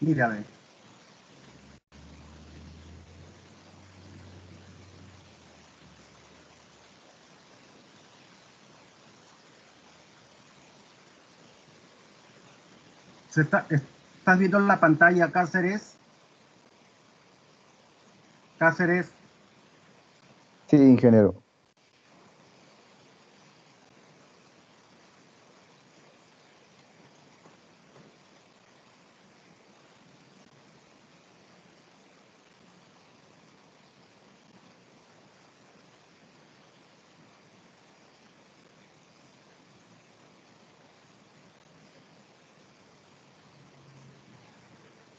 Mira, a ver. ¿Estás viendo la pantalla, Cáceres? Cáceres. Sí, ingeniero.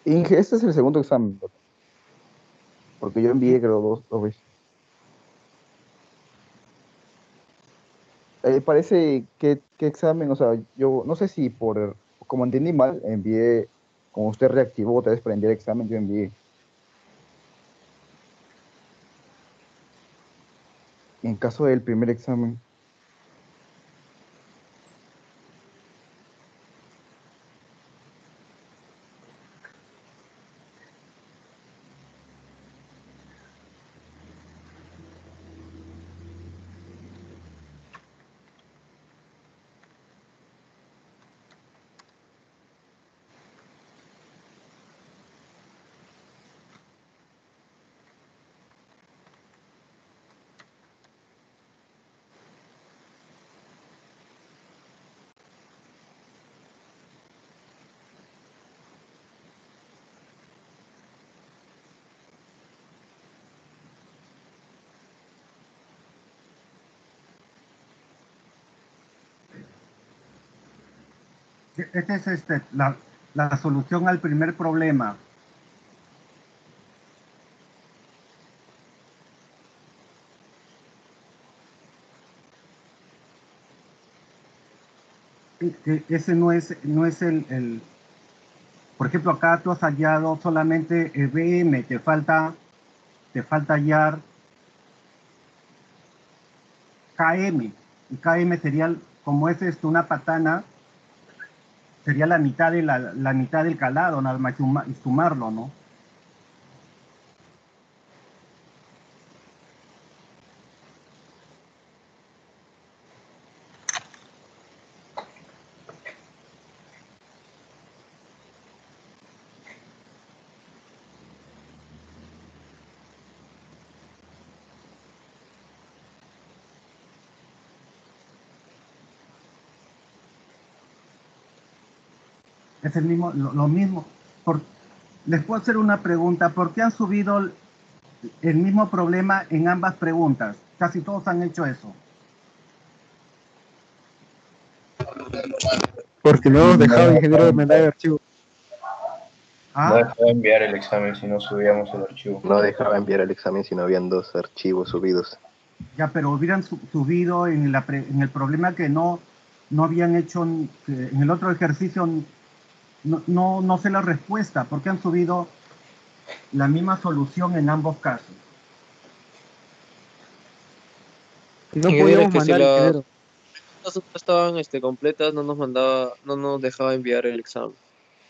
Inge, este es el segundo examen, ¿verdad? Porque yo envié, creo, dos veces. Parece que examen, o sea, yo no sé si como entendí mal, envié, como usted reactivó otra vez para enviar examen, yo envié. En caso del primer examen, Esta es la solución al primer problema. Ese no es por ejemplo, acá tú has hallado solamente BM, te falta hallar KM. Y KM sería, como es una patana, sería la mitad la mitad del calado, nada más y sumarlo, ¿no? Es el mismo, lo mismo. Por, Les puedo hacer una pregunta. ¿Por qué han subido el mismo problema en ambas preguntas? Casi todos han hecho eso. Porque no nos dejaba ingeniero de mandar el archivo. No dejaba enviar el examen si no subíamos el archivo. No dejaba enviar el examen si no habían 2 archivos subidos. Ya, pero hubieran subido en el problema que no habían hecho, en el otro ejercicio no sé la respuesta. ¿Por qué han subido la misma solución en ambos casos? Y no Ingeniero, es podíamos que si mandar, las ingeniero. preguntas no estaban completas, no nos dejaba enviar el examen.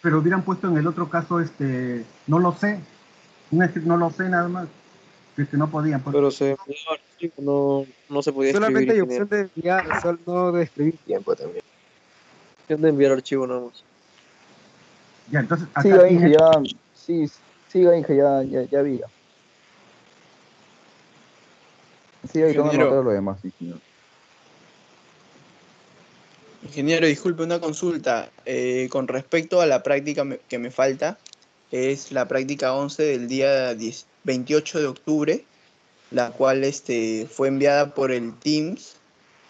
Pero hubieran puesto en el otro caso, no lo sé. No lo sé nada más. Que no podían. Pero se enviaba el archivo, no se podía escribir, Solamente hay ingeniero. opción de enviar, solo no de escribir. Tiempo también. Opción de enviar archivo nada más. Ya, entonces acá siga, Inge, tiene. ya, sí, siga, Inge, ya vi. Siga y toma nota Ingeniero, de lo demás, ingeniero. ingeniero, disculpe una consulta. Con respecto a la práctica que me falta, es la práctica 11 del día 28 de octubre, la cual fue enviada por el Teams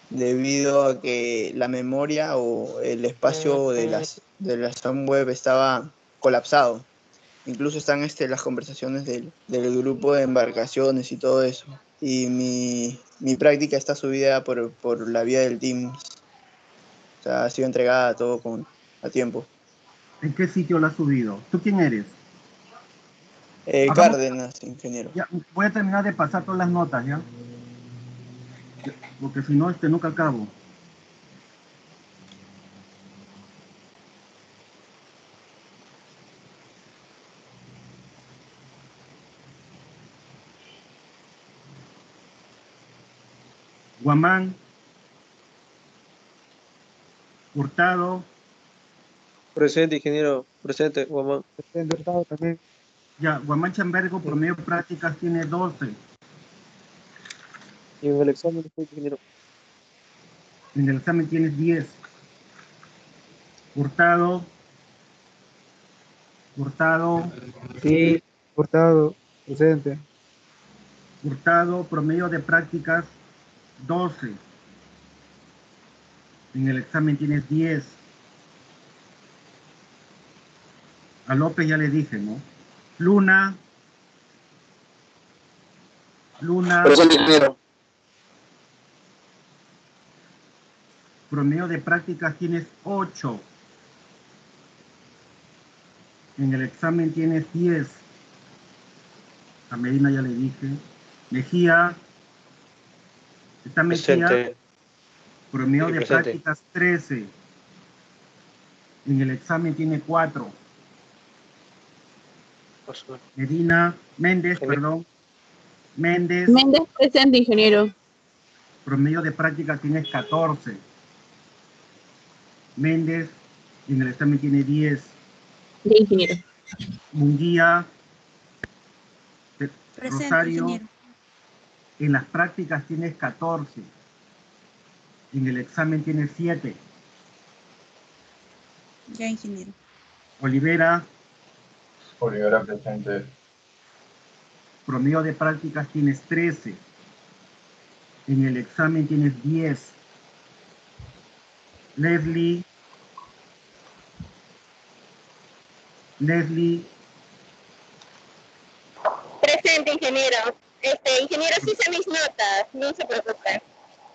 debido a que la memoria o el espacio de la SAM web estaba colapsado. Incluso están las conversaciones del grupo de embarcaciones y todo eso. Y mi práctica está subida por la vía del Teams. O sea, ha sido entregada todo a tiempo. ¿En qué sitio lo has subido? ¿Tú quién eres? Hagamos. Cárdenas, ingeniero. Ya, voy a terminar de pasar todas las notas, ¿ya? Porque si no, nunca acabo. Guamán, Hurtado, Presente, ingeniero. Presente, Guamán. Presente, Hurtado también. ya, Guamán Chambergo, promedio de prácticas tiene 12. Y en el examen, ingeniero. En el examen tienes 10. Hurtado, Sí, Hurtado, presente. Hurtado, promedio de prácticas 12. En el examen tienes 10. A López ya le dije, ¿no? Luna, Presente, ingeniero. promedio de prácticas tienes 8. En el examen tienes 10. A Medina ya le dije. Mejía, está Mejía, Presente. promedio Sí, de presente. prácticas 13. En el examen tiene 4. Medina, Méndez, perdón. Méndez, Méndez, presente, ingeniero. promedio de prácticas tienes 14. Méndez, en el examen tiene 10. Ya, ingeniero. Munguía, Presente, Rosario, ingeniero. en las prácticas tienes 14. En el examen tienes 7. Ya, ingeniero. Olivera, Olivera presente. promedio de prácticas tienes 13. En el examen tienes 10. Leslie, Presente, ingeniero. Ingeniero, sí sé mis notas, no se preocupe.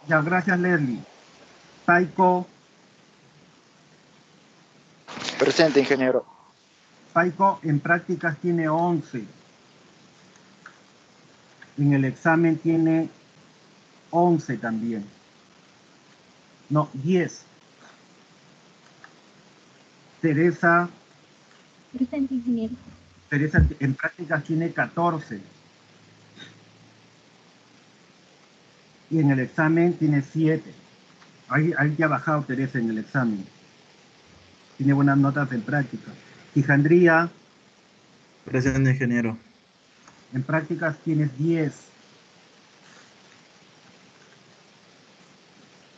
ya, gracias Leslie. Taiko, Presente, ingeniero. en prácticas tiene 11. En el examen tiene 11 también. No, 10. Teresa, Presente, ingeniero. en prácticas tiene 14. Y en el examen tiene 7. Ahí ya ha bajado Teresa en el examen. Tiene buenas notas en práctica. Quijandría, Presente, ingeniero. en prácticas tienes 10.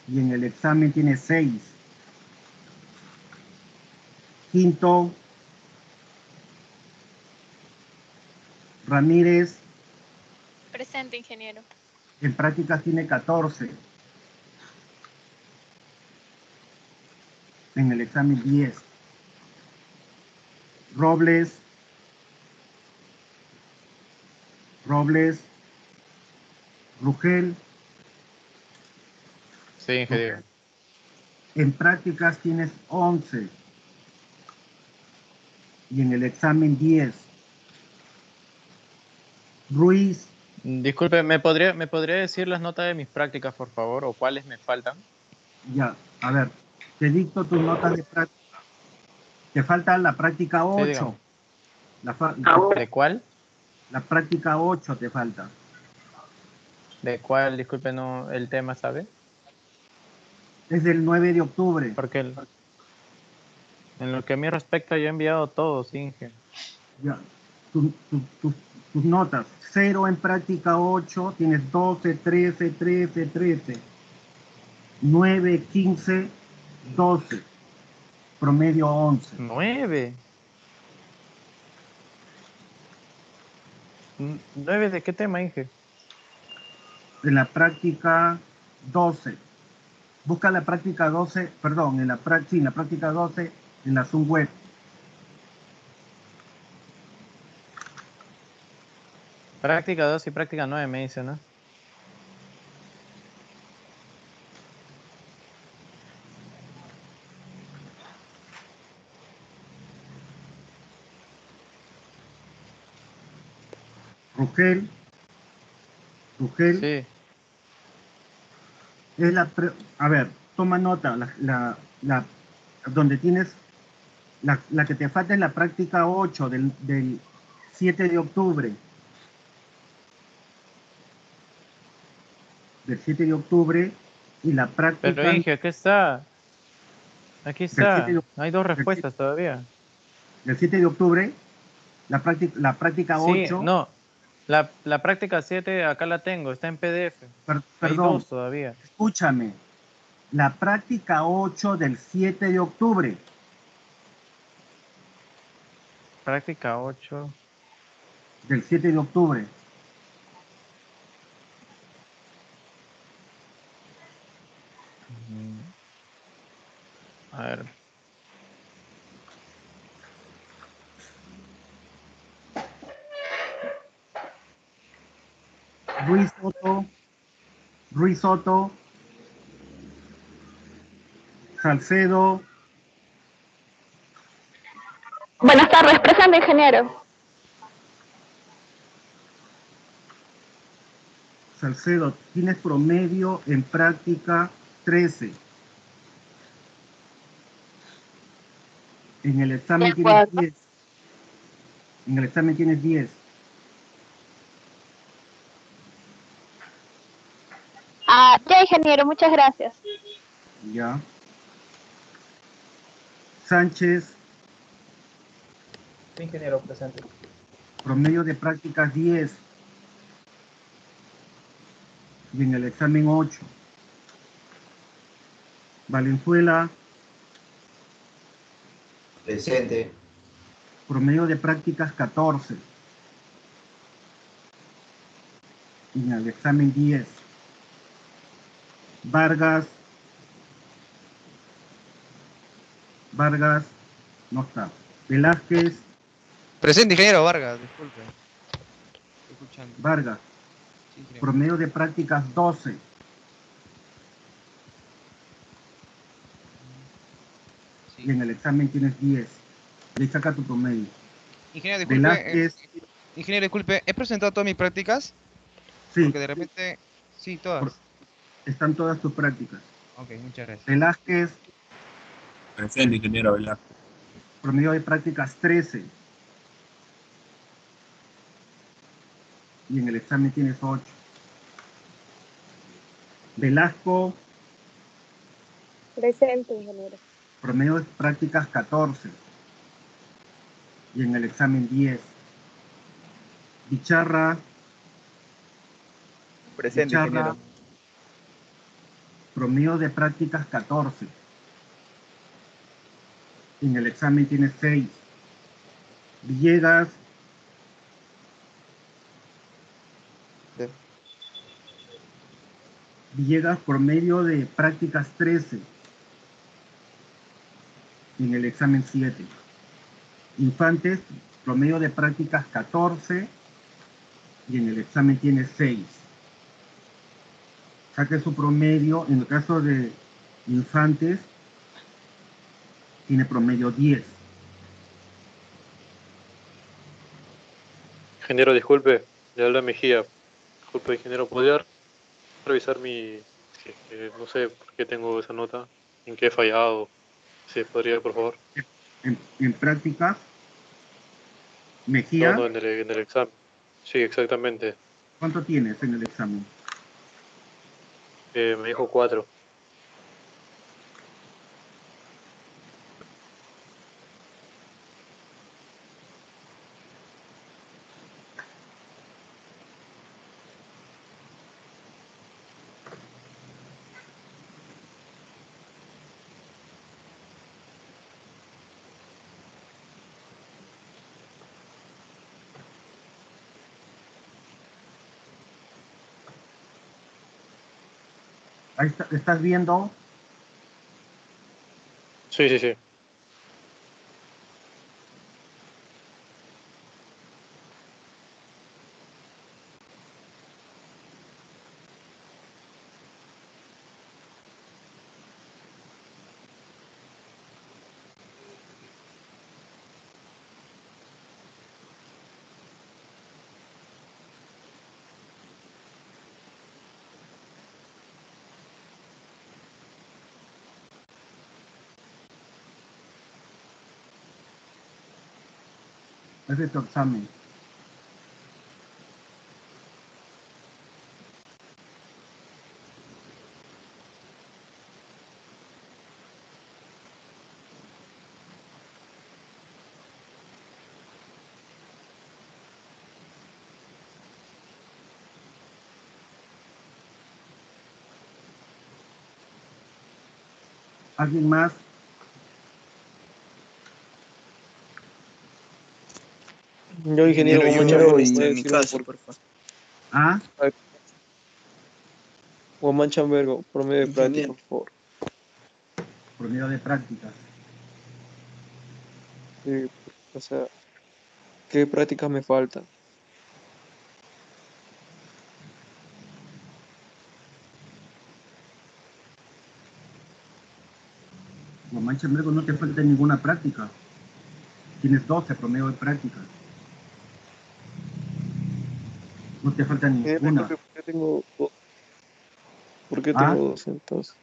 Y en el examen tienes 6. Quinto, Ramírez, Presente, ingeniero. en prácticas tiene 14. En el examen 10. Robles, Rugel, Sí, ingeniero. en prácticas tienes 11. Y en el examen 10. Ruiz, Disculpe, ¿me podría decir las notas de mis prácticas, por favor, o cuáles me faltan? ya, a ver, te dicto tus notas de práctica. Te falta la práctica Sí, 8. dígame. ¿De cuál? La práctica 8 te falta. ¿De cuál? Disculpe, no, el tema, ¿sabe? Es del 9 de octubre. Porque en lo que a mí respecta, yo he enviado todo, sí, ingeniero. Ya, tus notas. 0 en práctica 8, tienes 12, 13, 13, 13. 9, 15, 12. Promedio 11. 9. ¿9 de qué tema, Inge? En la práctica 12. Busca la práctica 12, perdón, en la práctica 12 en la Zoom web. Práctica 2 y práctica 9 me dice, ¿no? Rugel. Sí. Es a ver, toma nota, donde tienes, la que te falta es la práctica 8 del 7 de octubre. del 7 de octubre y la práctica... Pero Inge, aquí está. Aquí del 7 está. de- Hay dos del respuestas todavía. Del 7 de octubre, la práctica Sí, 8... no. La práctica 7 acá la tengo, está en PDF. Hay Perdón, dos todavía. escúchame. La práctica 8 del 7 de octubre. Práctica 8. Del 7 de octubre. A ver. Ruiz Soto, Salcedo, Buenas tardes, presente, ingeniero. Salcedo, tienes promedio en práctica 13. En el examen De tienes acuerdo. 10. En el examen tienes 10. Ah, ya, ingeniero, muchas gracias. Ya. Sánchez, Ingeniero presente. promedio de prácticas 10. Y en el examen 8. Valenzuela, Presente. promedio de prácticas 14. Y en el examen 10. Vargas, no está. Velázquez, Presente, ingeniero Vargas, disculpe. Estoy escuchando. Vargas, Sí, ingeniero. promedio de prácticas 12. Sí. Y en el examen tienes 10. Le saca tu promedio. Ingeniero, disculpe. Velázquez, Ingeniero, disculpe. ¿He presentado todas mis prácticas? sí, Porque de repente... Sí, todas. están todas tus prácticas. Ok, muchas gracias. Velázquez, Presente, ingeniero Velázquez. promedio de prácticas 13. Y en el examen tienes 8. Velasco, Presente, ingeniero. promedio de prácticas 14. Y en el examen 10. Bicharra, Presente, ingeniero. promedio de prácticas 14. Y en el examen tienes 6. Villegas, Sí. Villegas, promedio de prácticas 13. Y en el examen 7. Infantes, promedio de prácticas 14. Y en el examen tiene 6. Saque su promedio, en el caso de Infantes, tiene promedio 10. Ingeniero, disculpe, le habla Mejía. Disculpe, ingeniero, ¿podría revisar mi... no sé por qué tengo esa nota, en qué he fallado? Sí, podría, por favor. En prácticas, Mejía, No, en el examen. Sí, exactamente. ¿cuánto tienes en el examen? Me dijo 4. Ahí estás viendo, Sí, sí, sí. ese es tu examen. ¿Alguien más? Yo, ingeniero, Ingeniero, Guamán yo Chambergo, en ¿puede mi decir uno caso, por favor. ¿Ah? Guamán Chambergo, promedio de práctica, Ingeniero. por favor. Promedio de prácticas. Sí, o sea, ¿qué prácticas me faltan? Guamán Chambergo, no te falta ninguna práctica. Tienes 12 promedio de prácticas. No te falta ninguna. ¿Por qué ¿Ah? tengo 2 entonces?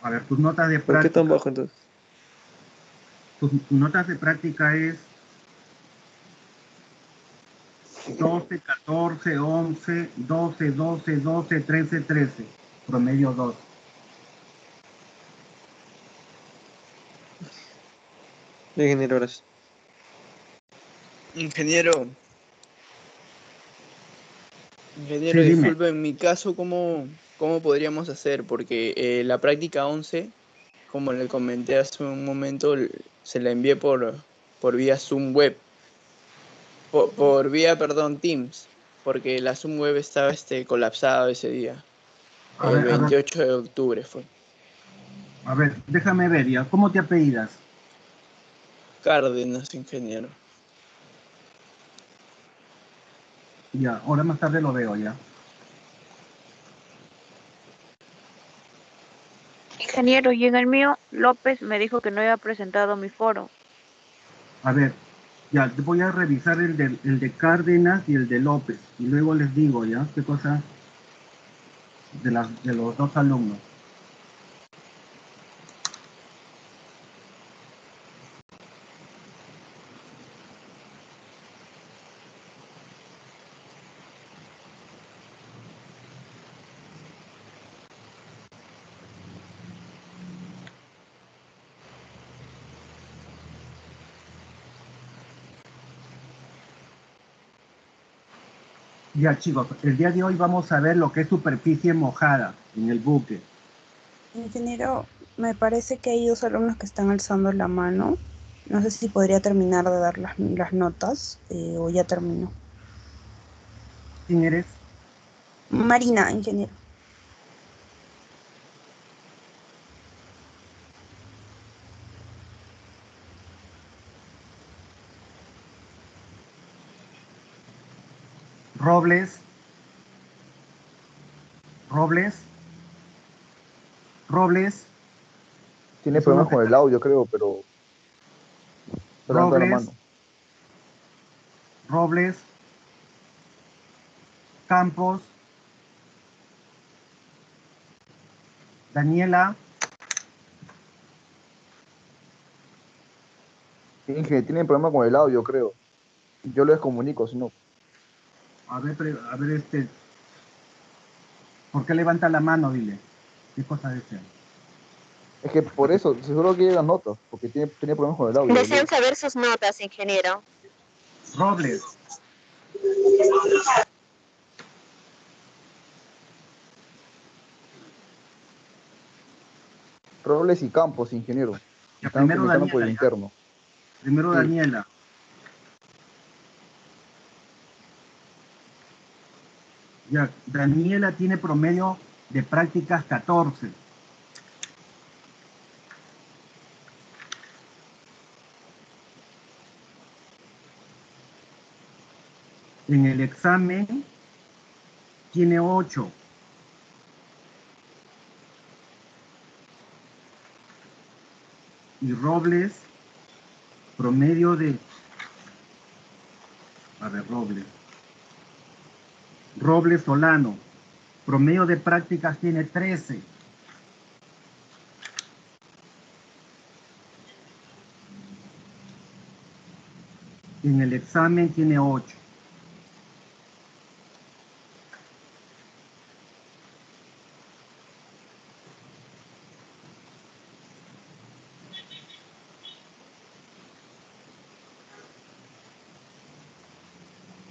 A ver, tus notas de ¿Por qué práctica. tan bajo entonces? Tus notas de práctica es 12, 14, 11, 12, 12, 12, 13, 13. Promedio 2. Ingeniero, gracias. Ingeniero, Sí, dime. disculpe, en mi caso, ¿cómo podríamos hacer? Porque la práctica 11, como le comenté hace un momento, se la envié por vía Zoom Web. Por vía, perdón, Teams, porque la Zoom Web estaba colapsada ese día. A El ver, 28 de octubre fue. a ver, déjame ver ya. ¿Cómo te apellidas? Cárdenas, ingeniero. Ya, ahora más tarde lo veo ya. Ingeniero, y en el mío, López me dijo que no había presentado mi foro. A ver, ya, te voy a revisar el de Cárdenas y el de López. Y luego les digo ya qué cosa de los dos alumnos. Ya, chicos, el día de hoy vamos a ver lo que es superficie mojada en el buque. Ingeniero, me parece que hay 2 alumnos que están alzando la mano. No sé si podría terminar de dar las notas o ya terminó. ¿Quién eres? Marina, ingeniero. Robles. Robles. Tiene problemas con el audio, creo, pero levanta la mano. Robles. Campos. Daniela. Inge, tienen problemas con el audio, creo. Yo les comunico, si no. A ver, ¿por qué levanta la mano? Dile. ¿Qué cosa desea? Es que por eso, seguro que llegan notas, porque tiene problemas con el audio. Desean saber sus notas, ingeniero. Robles. Robles y Campos, ingeniero. Ya, Están primero comunicando por Daniela, el ya. interno. Primero Sí. Daniela. Ya, Daniela tiene promedio de prácticas 14. En el examen tiene 8. Y Robles, promedio de... A ver, Robles Solano, promedio de prácticas tiene 13. En el examen tiene 8.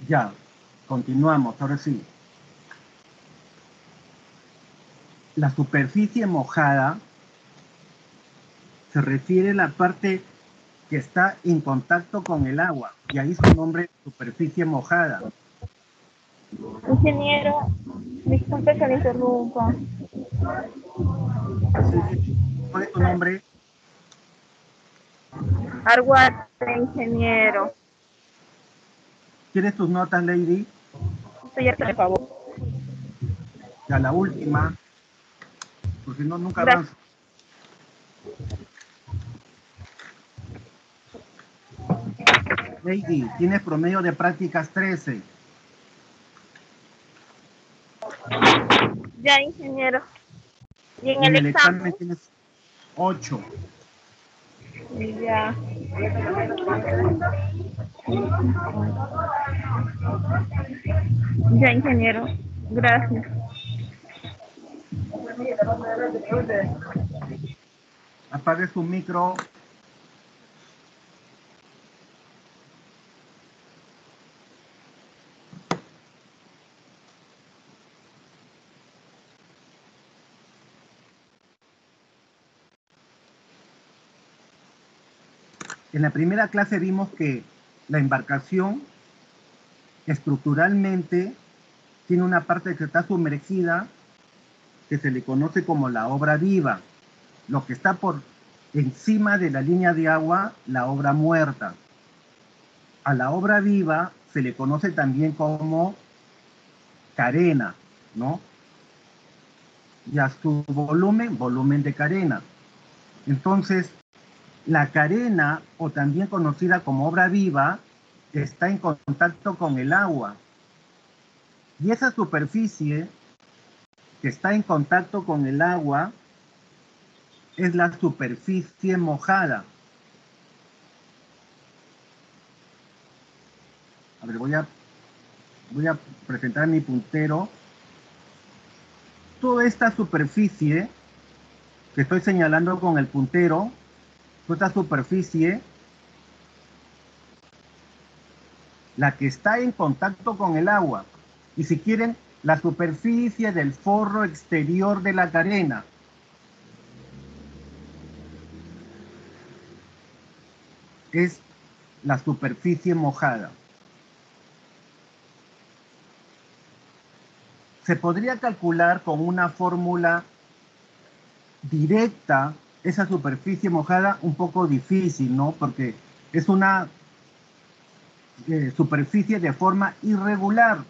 Ya, continuamos, ahora sí. La superficie mojada se refiere a la parte que está en contacto con el agua, y ahí su nombre es superficie mojada. Ingeniero, disculpe que le interrumpa. ¿Cuál es tu nombre? Arguarte, ingeniero. ¿Tienes tus notas, Lady? Estoy harta, por favor. Ya la última, porque no, nunca Gracias. avanzo. Lady, tienes promedio de prácticas 13. Ya, ingeniero. ¿Y en En el el examen? examen tienes 8. Ya. Ya, ingeniero. Gracias. Apague su micro. En la primera clase vimos que la embarcación estructuralmente tiene una parte que está sumergida, que se le conoce como la obra viva, lo que está por encima de la línea de agua, la obra muerta. A la obra viva se le conoce también como carena, ¿no? Y a su volumen, volumen de carena. Entonces, la carena, o también conocida como obra viva, está en contacto con el agua. Y esa superficie que está en contacto con el agua es la superficie mojada. A ver, voy a presentar mi puntero. Toda esta superficie que estoy señalando con el puntero, toda esta superficie, la que está en contacto con el agua, y si quieren, la superficie del forro exterior de la carena. Es la superficie mojada. Se podría calcular con una fórmula directa esa superficie mojada, un poco difícil, ¿no? Porque es una superficie de forma irregular.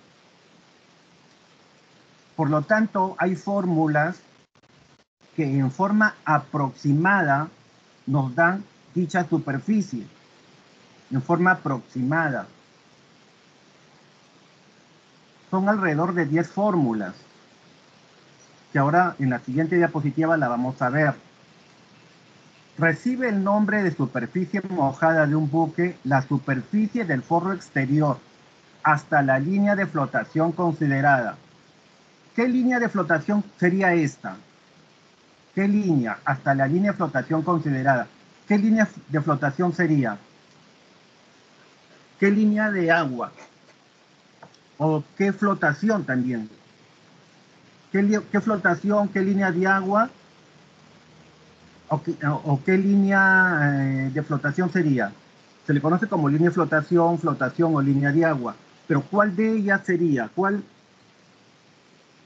Por lo tanto, hay fórmulas que en forma aproximada nos dan dicha superficie. En forma aproximada. Son alrededor de 10 fórmulas, que ahora en la siguiente diapositiva la vamos a ver. Recibe el nombre de superficie mojada de un buque la superficie del forro exterior hasta la línea de flotación considerada. ¿Qué línea de flotación sería esta? ¿Qué línea? Hasta la línea de flotación considerada. ¿Qué línea de flotación sería? ¿Qué línea de agua? ¿O qué flotación también? ¿Qué flotación? ¿Qué línea de agua? ¿O qué línea de flotación sería? Se le conoce como línea de flotación, flotación o línea de agua. Pero ¿cuál de ellas sería? ¿Cuál?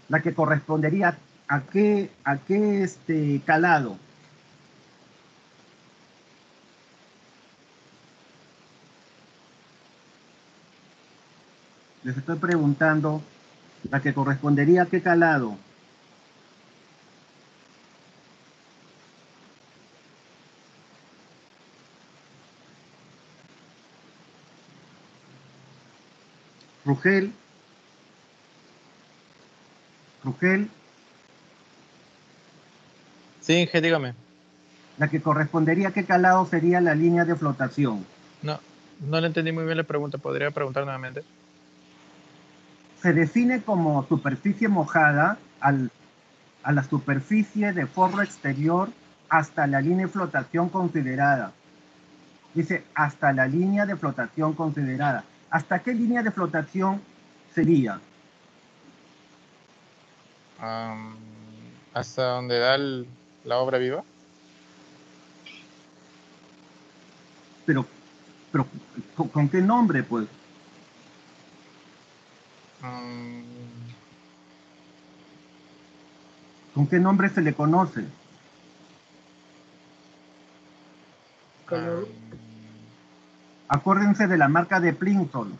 La que correspondería a qué calado. Les estoy preguntando, la que correspondería a qué calado. Rugel. Rugel. Sí, Inge, dígame. La que correspondería a qué calado sería la línea de flotación. No le entendí muy bien la pregunta. ¿Podría preguntar nuevamente? Se define como superficie mojada a la superficie de forro exterior hasta la línea de flotación considerada. Dice, hasta la línea de flotación considerada. ¿Hasta qué línea de flotación sería? ¿Hasta donde da la obra viva? Pero ¿con qué nombre, pues? ¿Con qué nombre se le conoce? Acuérdense de la marca de Plimsoll.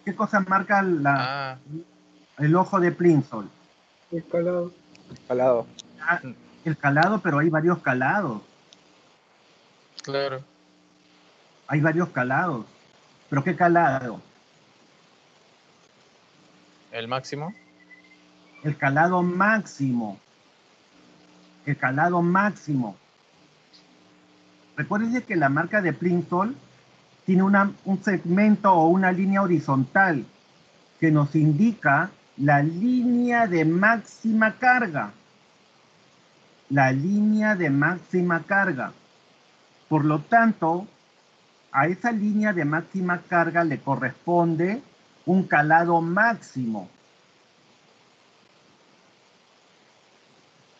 ¿Qué cosa marca el ojo de Plimsoll? El calado. Calado. El calado, pero hay varios calados. Claro. Hay varios calados. ¿Pero qué calado? ¿El máximo? El calado máximo. El calado máximo. Recuérdense que la marca de Plimsoll tiene un segmento o una línea horizontal que nos indica la línea de máxima carga. La línea de máxima carga. Por lo tanto, a esa línea de máxima carga le corresponde un calado máximo.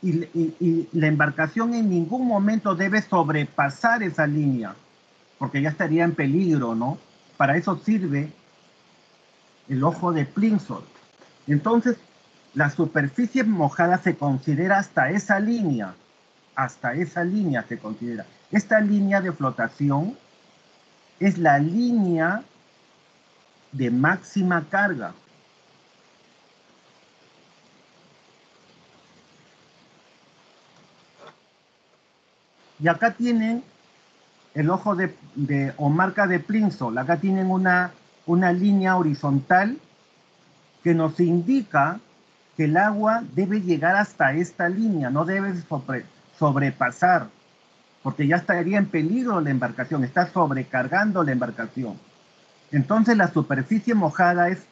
Y la embarcación en ningún momento debe sobrepasar esa línea, porque ya estaría en peligro, ¿no? Para eso sirve el ojo de Plimsoll. Entonces, la superficie mojada se considera hasta esa línea. Hasta esa línea se considera. Esta línea de flotación es la línea de máxima carga. Y acá tienen el ojo o marca de Plimsoll. Acá tienen una línea horizontal que nos indica que el agua debe llegar hasta esta línea, no debe sobrepasar, porque ya estaría en peligro la embarcación, está sobrecargando la embarcación. Entonces la superficie mojada es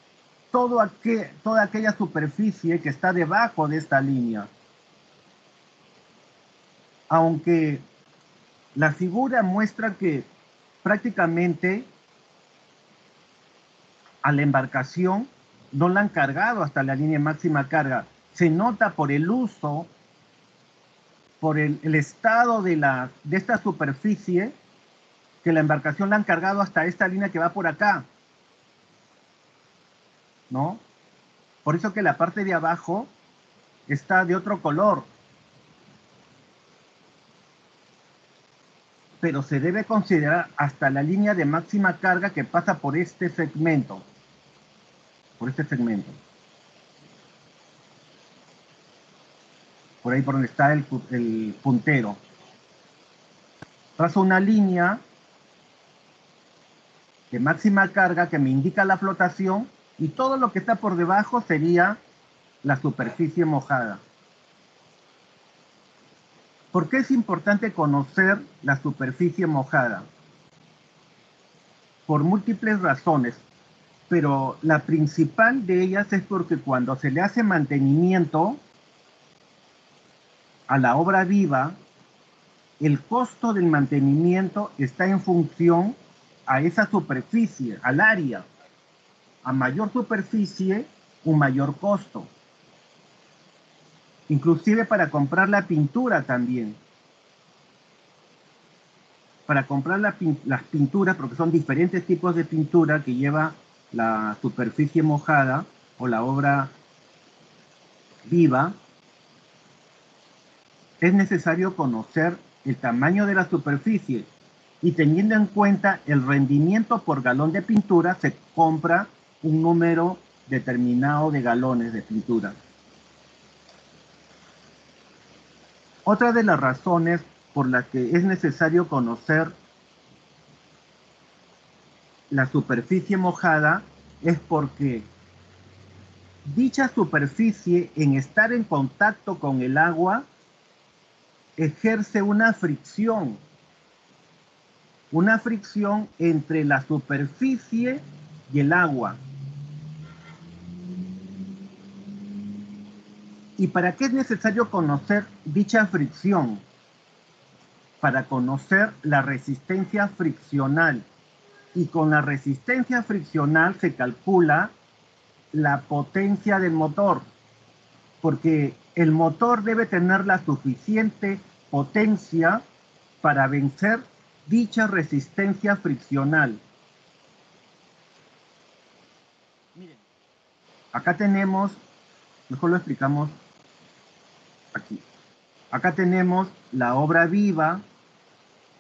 toda aquella superficie que está debajo de esta línea. Aunque la figura muestra que prácticamente a la embarcación no la han cargado hasta la línea de máxima carga. Se nota por el uso, por el estado de esta superficie, que la embarcación la han cargado hasta esta línea que va por acá, ¿no? Por eso que la parte de abajo está de otro color. Pero se debe considerar hasta la línea de máxima carga que pasa por este segmento. Por este segmento. Por ahí por donde está el puntero. Trazo una línea de máxima carga que me indica la flotación y todo lo que está por debajo sería la superficie mojada. ¿Por qué es importante conocer la superficie mojada? Por múltiples razones, pero la principal de ellas es porque cuando se le hace mantenimiento a la obra viva, el costo del mantenimiento está en función a esa superficie, al área. A mayor superficie, un mayor costo. Inclusive para comprar la pintura también. Para comprar las pinturas, porque son diferentes tipos de pintura que lleva la superficie mojada o la obra viva, es necesario conocer el tamaño de la superficie y teniendo en cuenta el rendimiento por galón de pintura, se compra un número determinado de galones de pintura. Otra de las razones por las que es necesario conocer la superficie mojada es porque dicha superficie, en estar en contacto con el agua, ejerce una fricción entre la superficie y el agua. ¿Y para qué es necesario conocer dicha fricción? Para conocer la resistencia friccional. Y con la resistencia friccional se calcula la potencia del motor. Porque el motor debe tener la suficiente potencia para vencer dicha resistencia friccional. Miren, acá tenemos, mejor lo explicamos aquí. Acá tenemos la obra viva,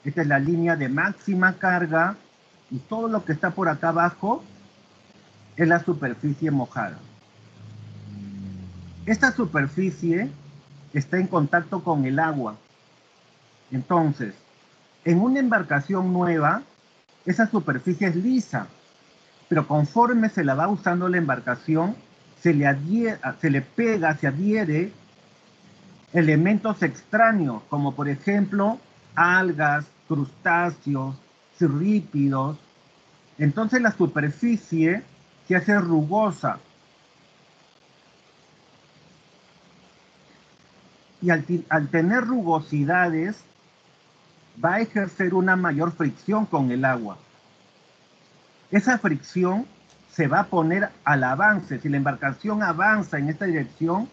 esta es la línea de máxima carga, y todo lo que está por acá abajo es la superficie mojada. Esta superficie está en contacto con el agua. Entonces, en una embarcación nueva, esa superficie es lisa, pero conforme se la va usando la embarcación, se le pega, se adhiere elementos extraños, como por ejemplo, algas, crustáceos, cirrípidos. Entonces la superficie se hace rugosa. Y al tener rugosidades, va a ejercer una mayor fricción con el agua. Esa fricción se va a poner al avance. Si la embarcación avanza en esta dirección,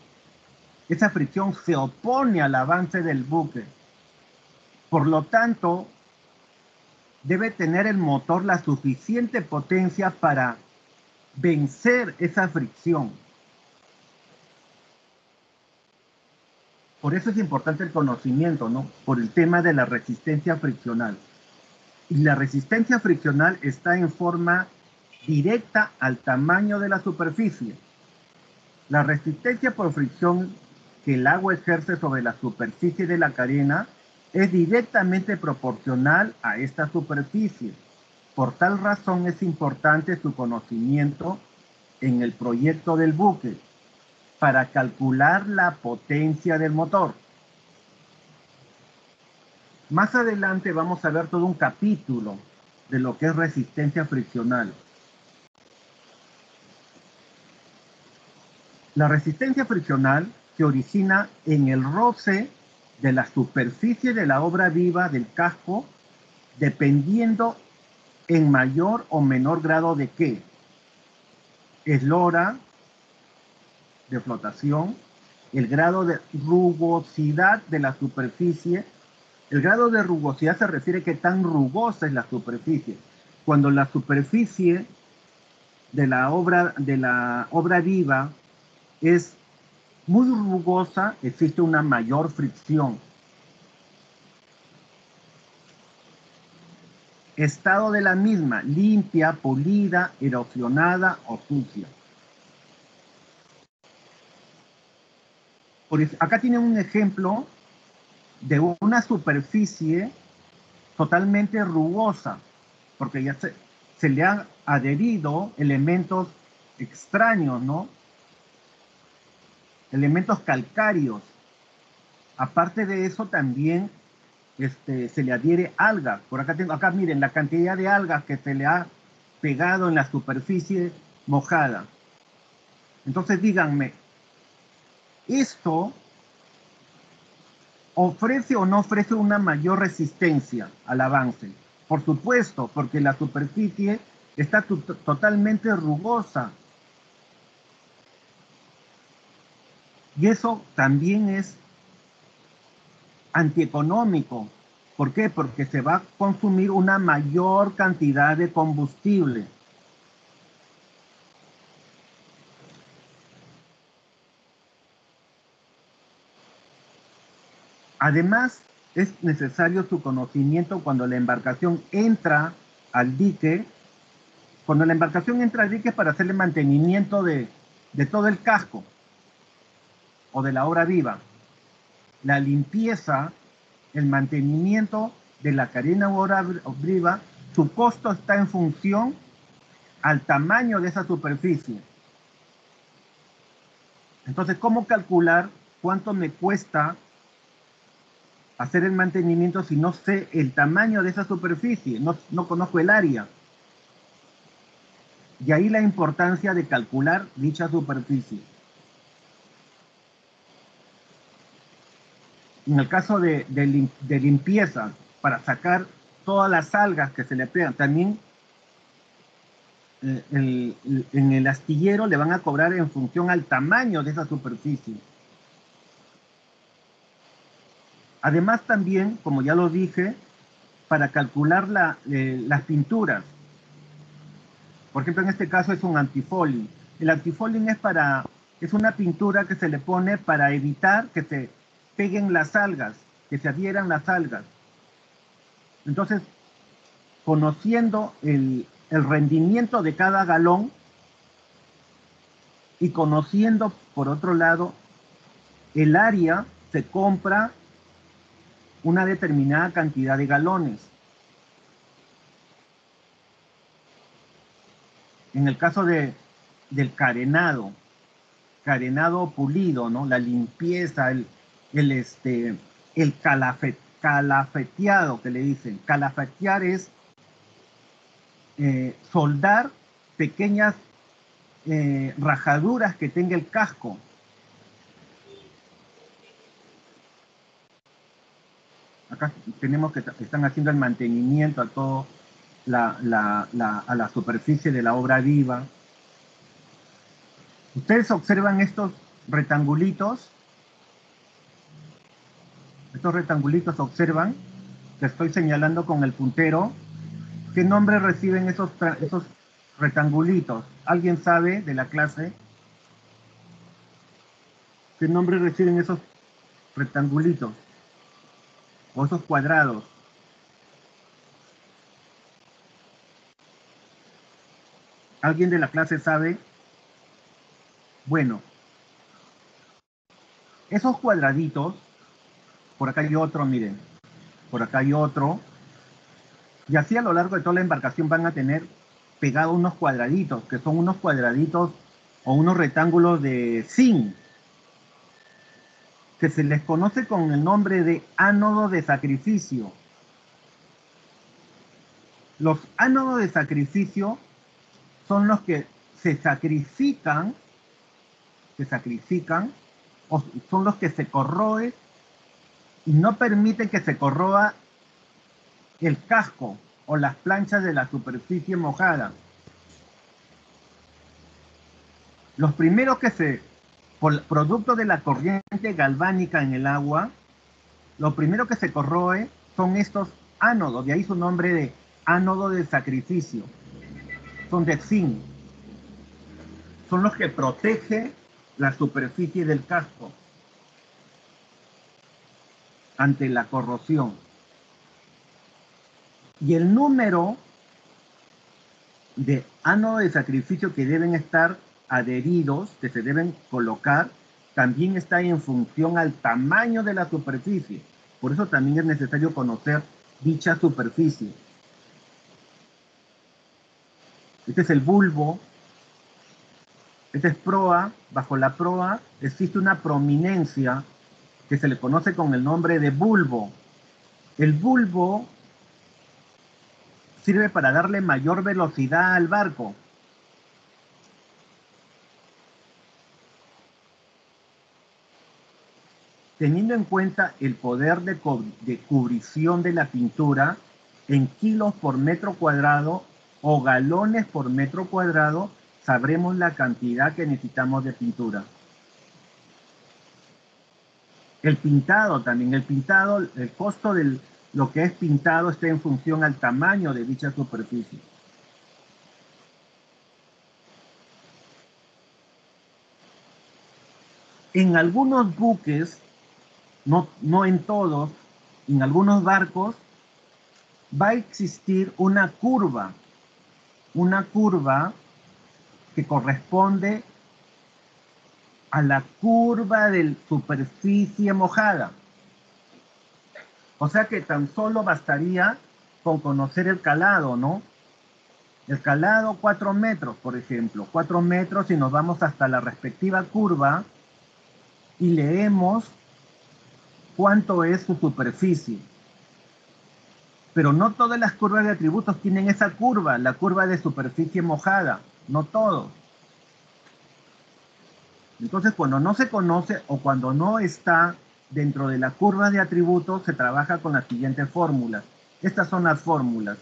esa fricción se opone al avance del buque. Por lo tanto, debe tener el motor la suficiente potencia para vencer esa fricción. Por eso es importante el conocimiento, ¿no? Por el tema de la resistencia friccional. Y la resistencia friccional está en forma directa al tamaño de la superficie. La resistencia por fricción que el agua ejerce sobre la superficie de la carena es directamente proporcional a esta superficie. Por tal razón es importante su conocimiento en el proyecto del buque para calcular la potencia del motor. Más adelante vamos a ver todo un capítulo de lo que es resistencia friccional. La resistencia friccional se origina en el roce de la superficie de la obra viva del casco, dependiendo en mayor o menor grado de ¿qué? Eslora, de flotación, el grado de rugosidad de la superficie. El grado de rugosidad se refiere a qué tan rugosa es la superficie. Cuando la superficie de la obra viva es muy rugosa, existe una mayor fricción. Estado de la misma: limpia, pulida, erosionada o sucia. Acá tienen un ejemplo de una superficie totalmente rugosa, porque ya se le han adherido elementos extraños, ¿no? Elementos calcáreos. Aparte de eso, también se le adhiere alga. Por acá miren la cantidad de algas que se le ha pegado en la superficie mojada. Entonces díganme, ¿esto ofrece o no ofrece una mayor resistencia al avance? Por supuesto, porque la superficie está totalmente rugosa. Y eso también es antieconómico. ¿Por qué? Porque se va a consumir una mayor cantidad de combustible. Además, es necesario su conocimiento cuando la embarcación entra al dique. Cuando la embarcación entra al dique para hacerle mantenimiento de todo el casco o de la obra viva. La limpieza, el mantenimiento de la carena o obra viva, su costo está en función al tamaño de esa superficie. Entonces, ¿cómo calcular cuánto me cuesta hacer el mantenimiento si no sé el tamaño de esa superficie? No conozco el área. Y ahí la importancia de calcular dicha superficie. En el caso de limpieza, para sacar todas las algas que se le pegan, también en el astillero le van a cobrar en función al tamaño de esa superficie. Además también, como ya lo dije, para calcular las pinturas. Por ejemplo, en este caso es un antifouling. El antifouling es una pintura que se le pone para evitar que se peguen las algas, que se adhieran las algas. Entonces, conociendo el rendimiento de cada galón y conociendo, por otro lado, el área, se compra una determinada cantidad de galones. En el caso del carenado pulido, ¿no? La limpieza, el calafeteado que le dicen. Calafetear es soldar pequeñas rajaduras que tenga el casco. Acá tenemos que están haciendo el mantenimiento a todo a la superficie de la obra viva. Ustedes observan estos rectangulitos. Estos rectangulitos observan que estoy señalando con el puntero. ¿Qué nombre reciben esos rectangulitos? ¿Alguien sabe de la clase? ¿Qué nombre reciben esos rectangulitos? O esos cuadrados. ¿Alguien de la clase sabe? Bueno, esos cuadraditos, por acá hay otro, miren, por acá hay otro, y así a lo largo de toda la embarcación van a tener pegados unos cuadraditos, que son unos cuadraditos o unos rectángulos de zinc, que se les conoce con el nombre de ánodo de sacrificio. Los ánodos de sacrificio son los que se sacrifican, o son los que se corroen y no permiten que se corroa el casco o las planchas de la superficie mojada. Los primeros por producto de la corriente galvánica en el agua, lo primero que se corroe son estos ánodos, de ahí su nombre de ánodo de sacrificio. Son de zinc. Son los que protegen la superficie del casco ante la corrosión. Y el número de ánodos de sacrificio que deben estar adheridos, que se deben colocar, también está en función al tamaño de la superficie. Por eso también es necesario conocer dicha superficie. Este es el bulbo. Este es proa. Bajo la proa existe una prominencia que se le conoce con el nombre de bulbo. El bulbo sirve para darle mayor velocidad al barco. Teniendo en cuenta el poder de cubrición de la pintura en kilos por metro cuadrado o galones por metro cuadrado, sabremos la cantidad que necesitamos de pintura. El pintado también, el costo de lo que es pintado está en función al tamaño de dicha superficie. En algunos buques, no en todos, en algunos barcos, va a existir una curva que corresponde a la curva de superficie mojada. O sea que tan solo bastaría con conocer el calado, ¿no? El calado 4 metros, por ejemplo. 4 metros y nos vamos hasta la respectiva curva y leemos cuánto es su superficie. Pero no todas las curvas de atributos tienen esa curva, la curva de superficie mojada. No todos. Entonces, cuando no se conoce o cuando no está dentro de la curva de atributos, se trabaja con las siguientes fórmulas. Estas son las fórmulas.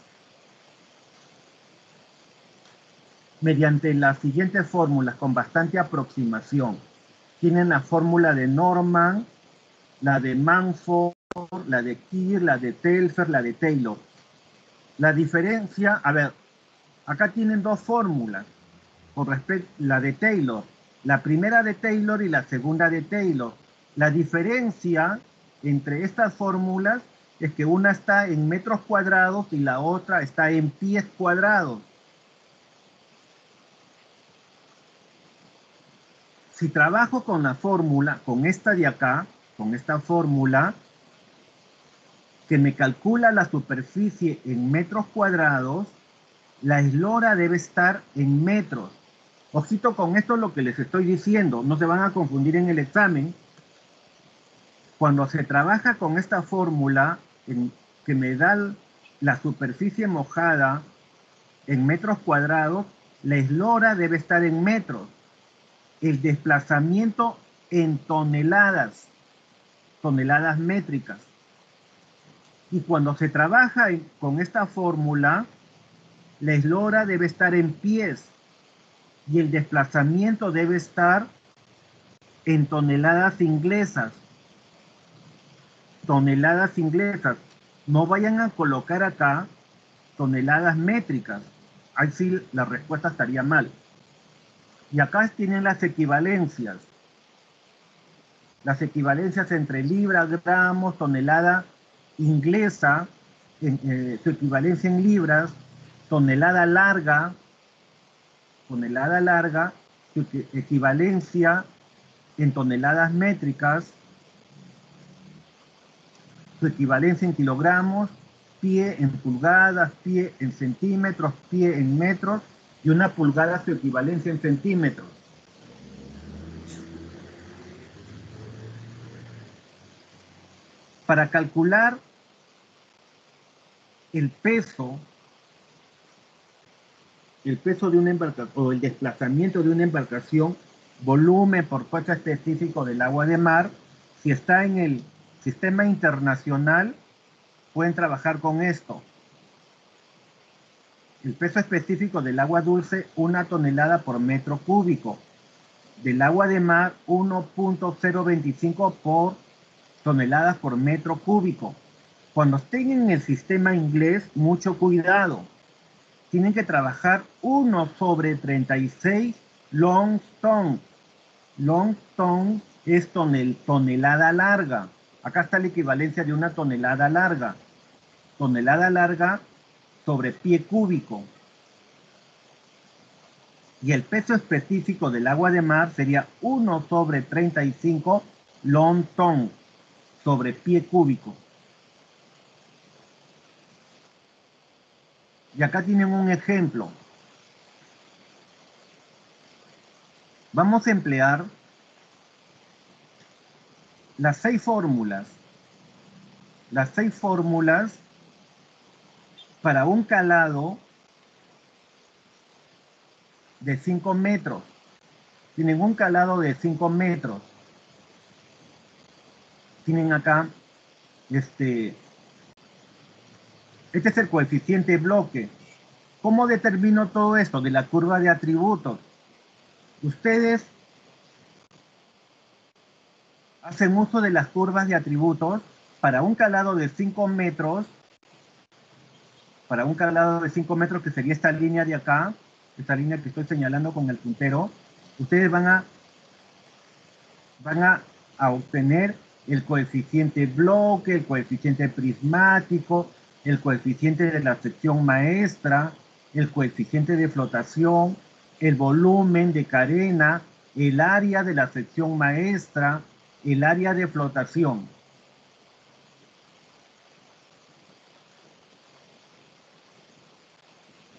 Mediante las siguientes fórmulas, con bastante aproximación, tienen la fórmula de Norman, la de Manford, la de Keir, la de Telfer, la de Taylor. La diferencia, a ver, acá tienen dos fórmulas con respecto la de Taylor. La primera de Taylor y la segunda de Taylor. La diferencia entre estas fórmulas es que una está en metros cuadrados y la otra está en pies cuadrados. Si trabajo con la fórmula, con esta de acá, con esta fórmula, que me calcula la superficie en metros cuadrados, la eslora debe estar en metros. Ojito con esto lo que les estoy diciendo, no se van a confundir en el examen. Cuando se trabaja con esta fórmula que me da la superficie mojada en metros cuadrados, la eslora debe estar en metros. El desplazamiento en toneladas métricas. Y cuando se trabaja con esta fórmula, la eslora debe estar en pies y el desplazamiento debe estar en toneladas inglesas. Toneladas inglesas. No vayan a colocar acá toneladas métricas. Ahí sí la respuesta estaría mal. Y acá tienen las equivalencias. Las equivalencias entre libras, gramos, tonelada inglesa, su equivalencia en libras, tonelada larga, su equivalencia en toneladas métricas, su equivalencia en kilogramos, pie en pulgadas, pie en centímetros, pie en metros, y una pulgada su equivalencia en centímetros. Para calcular el peso de una embarcación o el desplazamiento de una embarcación, volumen por peso específico del agua de mar, si está en el sistema internacional, pueden trabajar con esto. El peso específico del agua dulce, 1 tonelada por metro cúbico. Del agua de mar, 1.025 por toneladas por metro cúbico. Cuando estén en el sistema inglés, mucho cuidado. Tienen que trabajar 1/36 long ton. Long ton es tonelada larga. Acá está la equivalencia de una tonelada larga. Tonelada larga sobre pie cúbico. Y el peso específico del agua de mar sería 1/35 long ton sobre pie cúbico. Y acá tienen un ejemplo. Vamos a emplear las 6 fórmulas. Las 6 fórmulas para un calado de 5 metros. Tienen un calado de 5 metros. Tienen acá este es el coeficiente bloque. ¿Cómo determino todo esto? De la curva de atributos. Ustedes hacen uso de las curvas de atributos para un calado de 5 metros. Para un calado de 5 metros, que sería esta línea de acá, esta línea que estoy señalando con el puntero, ustedes van a obtener el coeficiente bloque, el coeficiente prismático, el coeficiente de la sección maestra, el coeficiente de flotación, el volumen de carena, el área de la sección maestra, el área de flotación.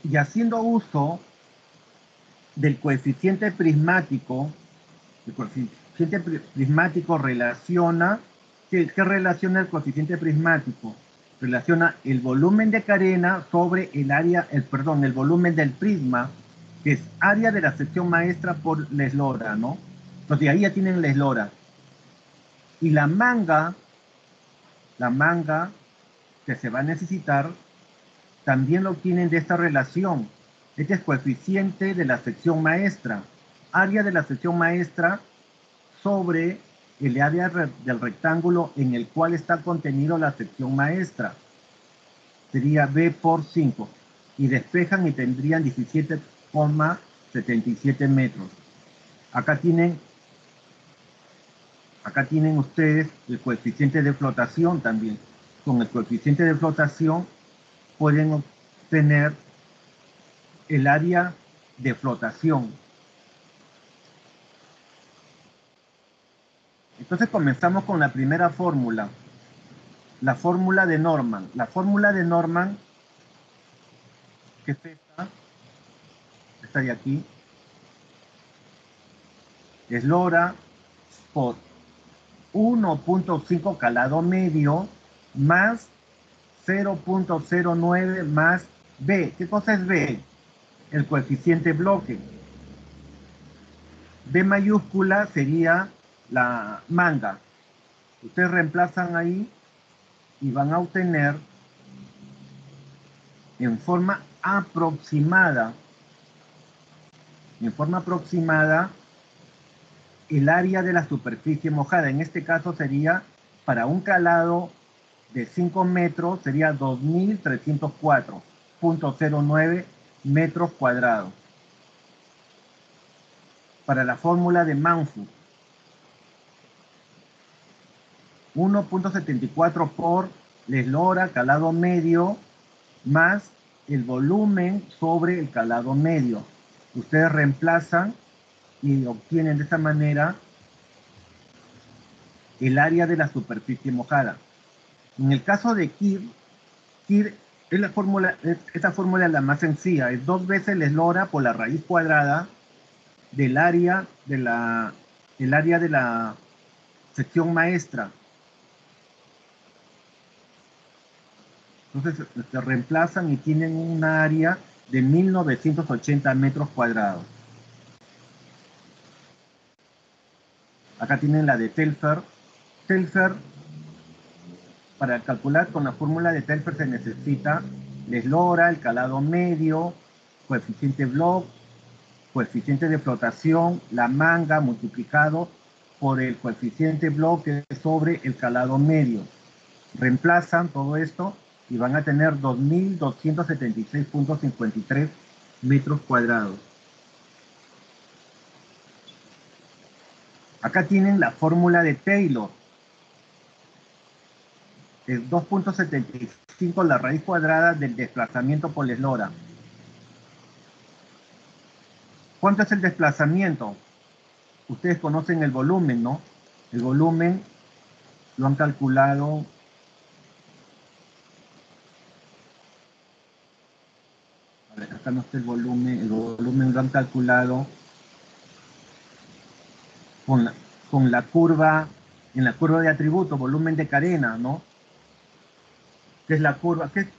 Y haciendo uso del coeficiente prismático, el coeficiente prismático relaciona, ¿qué relaciona el coeficiente prismático? Relaciona el volumen de carena sobre el volumen del prisma, que es área de la sección maestra por la eslora, ¿no? Entonces ahí ya tienen la eslora. Y la manga que se va a necesitar, también lo obtienen de esta relación. Este es coeficiente de la sección maestra. Área de la sección maestra sobre el área del rectángulo en el cual está contenido la sección maestra. sería B por 5. Y despejan y tendrían 17,77 metros. Acá tienen ustedes el coeficiente de flotación también. Con el coeficiente de flotación pueden obtener el área de flotación. Entonces comenzamos con la primera fórmula, la fórmula de Norman. La fórmula de Norman, que es esta de aquí, es LORA por 1.5 calado medio más 0.09 más B. ¿Qué cosa es B? El coeficiente bloque. B mayúscula sería la manga. Ustedes reemplazan ahí y van a obtener en forma aproximada el área de la superficie mojada. En este caso sería, para un calado de 5 metros, sería 2.304.09 metros cuadrados. Para la fórmula de Mountford, 1.74 por eslora, calado medio, más el volumen sobre el calado medio. Ustedes reemplazan y obtienen de esta manera el área de la superficie mojada. En el caso de Kir es la fórmula, esta fórmula es la más sencilla, es 2 veces la eslora por la raíz cuadrada del área de la sección maestra. Entonces se reemplazan y tienen un área de 1980 metros cuadrados. Acá tienen la de Telfer. Telfer, para calcular con la fórmula de Telfer se necesita la eslora, el calado medio, coeficiente Bloch, coeficiente de flotación, la manga multiplicado por el coeficiente Bloch sobre el calado medio. Reemplazan todo esto y van a tener 2.276.53 metros cuadrados. Acá tienen la fórmula de Taylor. Es 2.75 la raíz cuadrada del desplazamiento por la eslora. ¿Cuánto es el desplazamiento? Ustedes conocen el volumen, ¿no? El volumen lo han calculado. A ver, acá no está el volumen lo han calculado con la curva, en la curva de atributo, volumen de carena, ¿no? ¿Qué es la curva? ¿Qué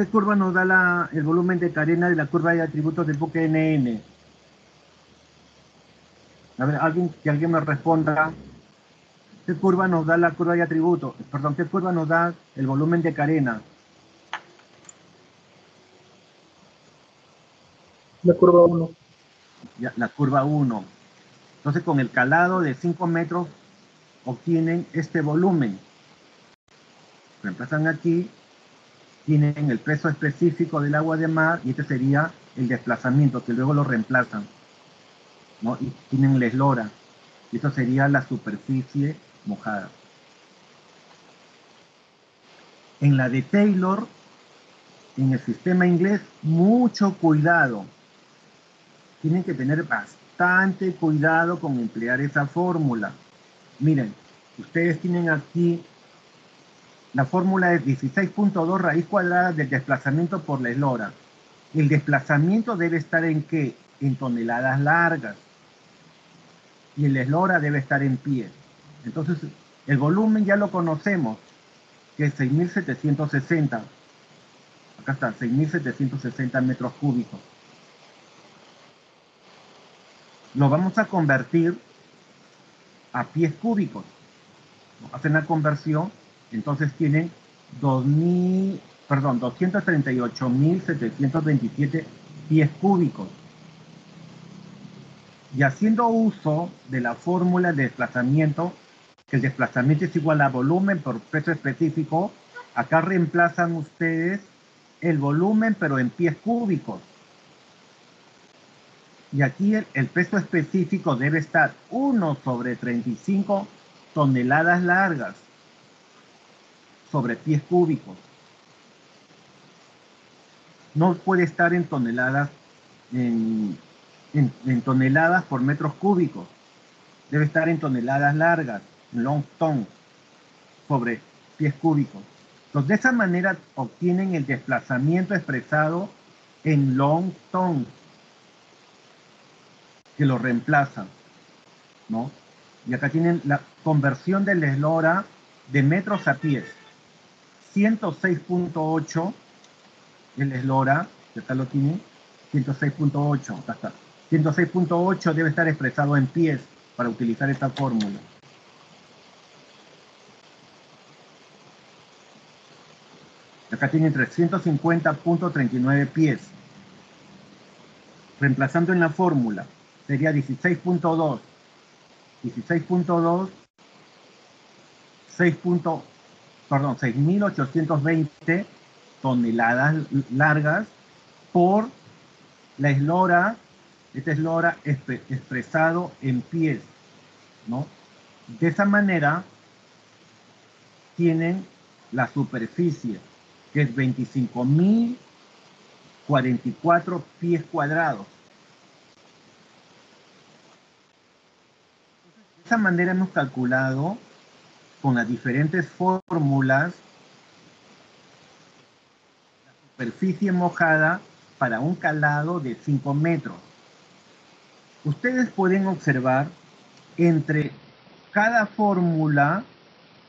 curva nos da el volumen de carena de la curva de atributos del buque NN? A ver, que alguien me responda. ¿Qué curva nos da la curva de atributos? Perdón, ¿qué curva nos da el volumen de carena? La curva 1. Ya, la curva 1. Entonces, con el calado de 5 metros obtienen este volumen. Reemplazan aquí, tienen el peso específico del agua de mar y este sería el desplazamiento, que luego lo reemplazan, ¿no? Y tienen la eslora. Y esto sería la superficie mojada. En la de Taylor, en el sistema inglés, mucho cuidado. Tienen que tener bastante cuidado con emplear esa fórmula. Miren, ustedes tienen aquí la fórmula es 16.2 raíz cuadrada del desplazamiento por la eslora. El desplazamiento debe estar ¿en qué? En toneladas largas. Y el eslora debe estar en pie. Entonces, el volumen ya lo conocemos, que es 6.760. Acá está, 6.760 metros cúbicos. Lo vamos a convertir a pies cúbicos. Hacen la conversión, entonces tienen 238.727 pies cúbicos. Y haciendo uso de la fórmula de desplazamiento, que el desplazamiento es igual a volumen por peso específico, acá reemplazan ustedes el volumen, pero en pies cúbicos. Y aquí el peso específico debe estar 1 sobre 35 toneladas largas sobre pies cúbicos. No puede estar en toneladas, en toneladas por metros cúbicos. Debe estar en toneladas largas, en long ton, sobre pies cúbicos. Entonces, de esa manera obtienen el desplazamiento expresado en long ton, que lo reemplazan, ¿no? Y acá tienen la conversión del eslora de metros a pies. 106.8 el eslora, que acá lo tienen, 106.8, acá está. 106.8 debe estar expresado en pies para utilizar esta fórmula. Acá tienen 350.39 pies. Reemplazando en la fórmula, sería 16.2. 16.2, 6.820 toneladas largas por la eslora, esta eslora expresado en pies, ¿no? De esa manera tienen la superficie, que es 25.044 pies cuadrados. De esa manera hemos calculado con las diferentes fórmulas la superficie mojada para un calado de 5 metros. Ustedes pueden observar entre cada fórmula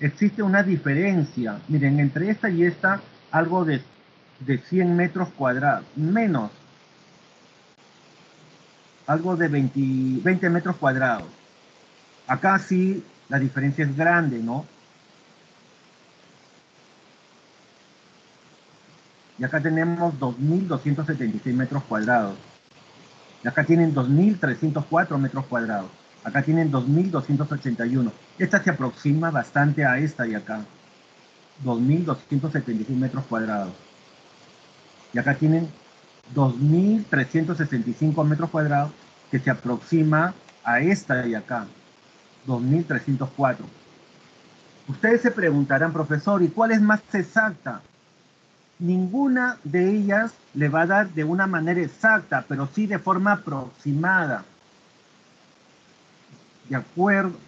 existe una diferencia. Miren, entre esta y esta, algo de 100 metros cuadrados, menos, algo de 20 metros cuadrados. Acá sí la diferencia es grande, ¿no? Y acá tenemos 2.276 metros cuadrados. Y acá tienen 2.304 metros cuadrados. Acá tienen 2.281. Esta se aproxima bastante a esta y acá. 2.276 metros cuadrados. Y acá tienen 2.365 metros cuadrados que se aproxima a esta y acá. 2.304. Ustedes se preguntarán, profesor, ¿y cuál es más exacta? Ninguna de ellas le va a dar de una manera exacta, pero sí de forma aproximada. De acuerdo.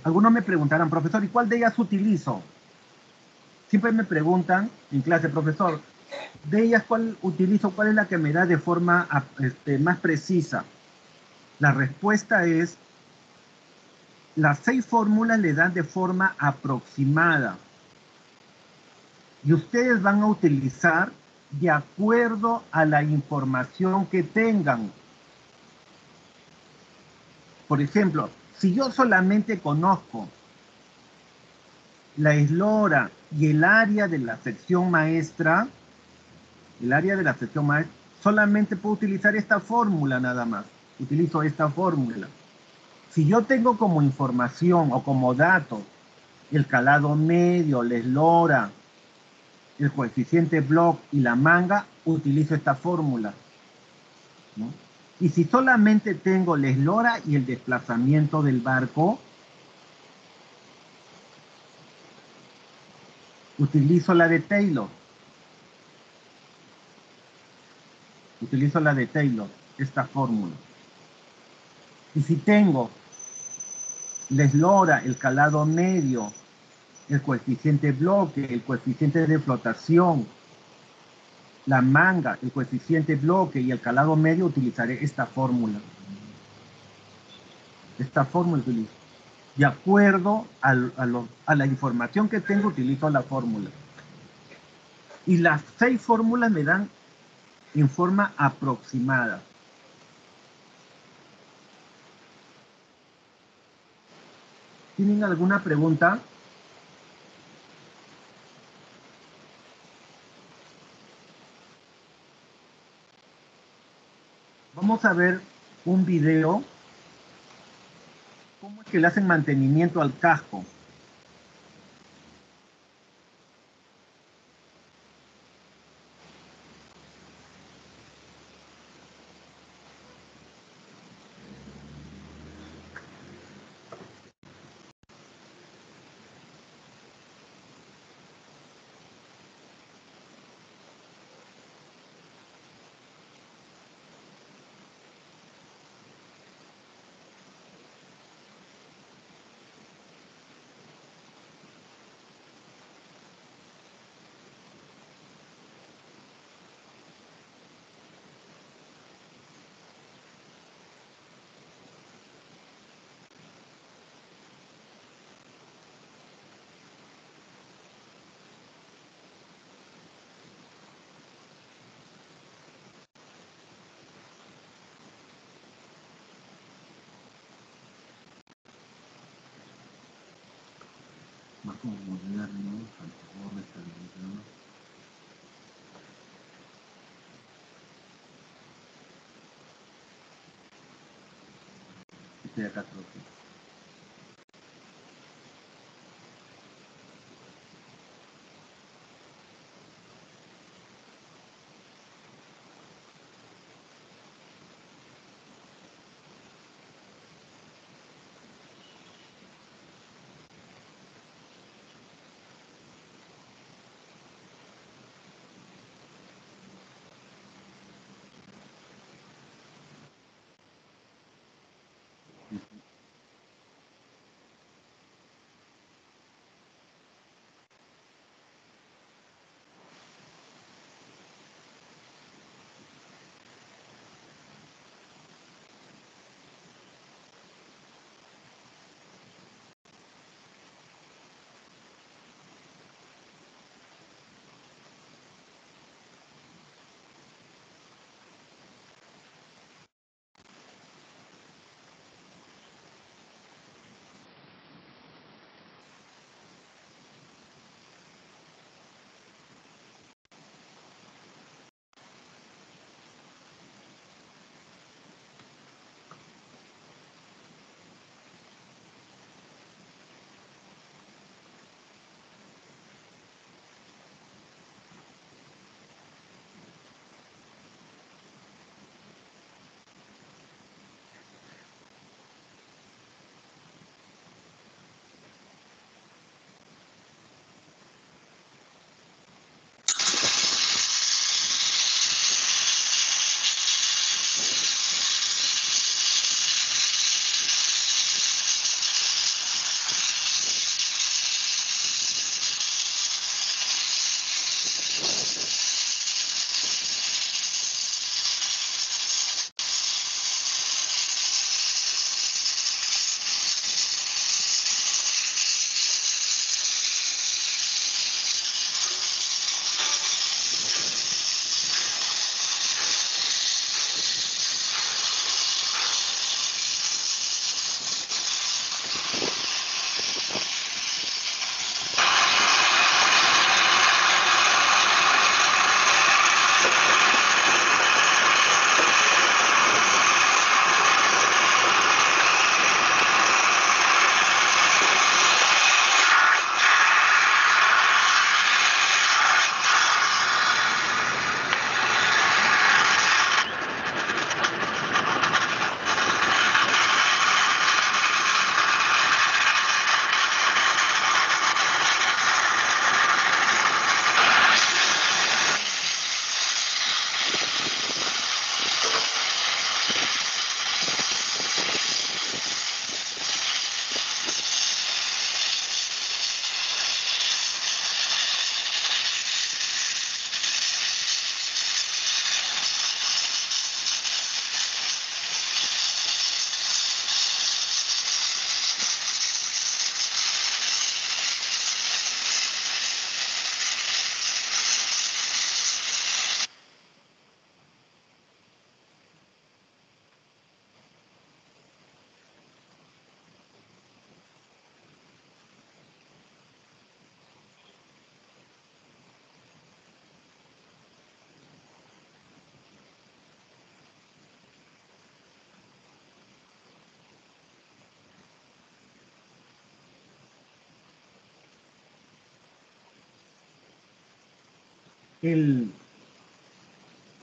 Algunos me preguntarán, profesor, ¿y cuál de ellas utilizo? Siempre me preguntan en clase, profesor, de ellas cuál utilizo, cuál es la que me da de forma más precisa. La respuesta es, las 6 fórmulas le dan de forma aproximada. Y ustedes van a utilizar de acuerdo a la información que tengan. Por ejemplo, si yo solamente conozco la eslora y el área de la sección maestra, solamente puedo utilizar esta fórmula nada más. Utilizo esta fórmula. Si yo tengo como información o como dato el calado medio, la eslora, el coeficiente Bloch y la manga, utilizo esta fórmula, ¿no? Y si solamente tengo la eslora y el desplazamiento del barco, utilizo la de Taylor. Utilizo la de Taylor, esta fórmula. Y si tengo la eslora, el calado medio, el coeficiente bloque, el coeficiente de flotación, la manga, el coeficiente bloque y el calado medio, utilizaré esta fórmula. Esta fórmula utilizo. De acuerdo a la información que tengo, utilizo la fórmula. Y las 6 fórmulas me dan en forma aproximada. ¿Tienen alguna pregunta? Vamos a ver un video. ¿Cómo es que le hacen mantenimiento al casco? más como moderno, antiguo, estabilidad. Estoy acá creo que.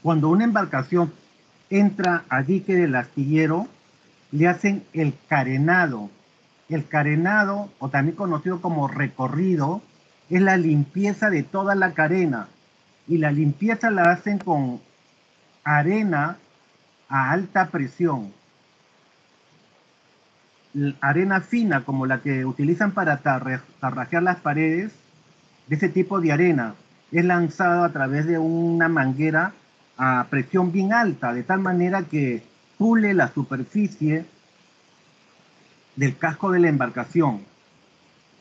Cuando una embarcación entra a dique del astillero, le hacen el carenado. El carenado, o también conocido como recorrido, es la limpieza de toda la carena. Y la limpieza la hacen con arena a alta presión. Arena fina, como la que utilizan para tarrajear las paredes, de ese tipo de arena, es lanzado a través de una manguera a presión bien alta, de tal manera que pule la superficie del casco de la embarcación,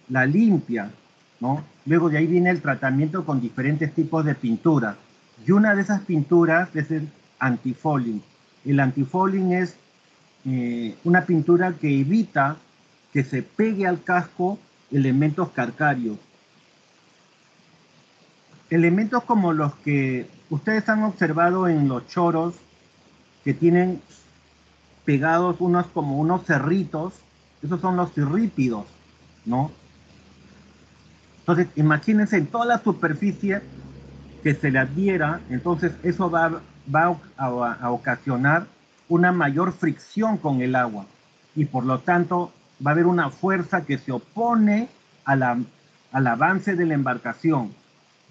la limpia, ¿no? Luego de ahí viene el tratamiento con diferentes tipos de pintura. Y una de esas pinturas es el antifouling. El antifouling es una pintura que evita que se pegue al casco elementos calcáreos. Elementos como los que ustedes han observado en los choros, que tienen pegados como unos cerritos, esos son los cirrípidos, ¿no? Entonces, imagínense en toda la superficie que se le adhiera, entonces eso va a ocasionar una mayor fricción con el agua y por lo tanto va a haber una fuerza que se opone al avance de la embarcación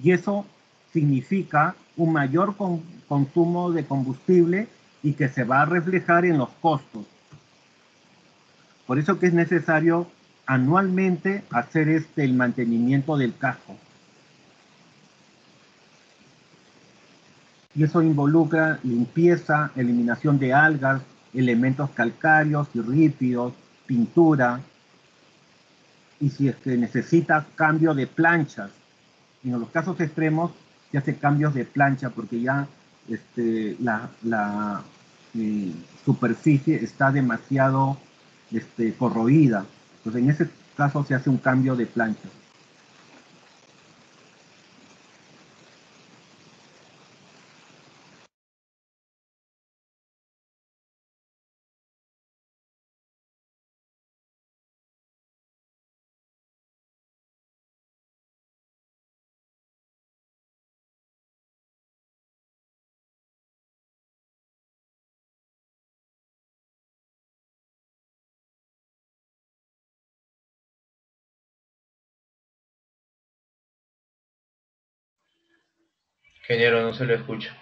y eso significa un mayor consumo de combustible y que se va a reflejar en los costos. Por eso que es necesario anualmente hacer el mantenimiento del casco. Y eso involucra limpieza, eliminación de algas, elementos calcáreos y rípidos, pintura, y si es que necesita cambio de planchas. En los casos extremos se hace cambios de plancha porque ya la superficie está demasiado corroída. Entonces en ese caso se hace un cambio de plancha. Ingeniero, no se lo escucha.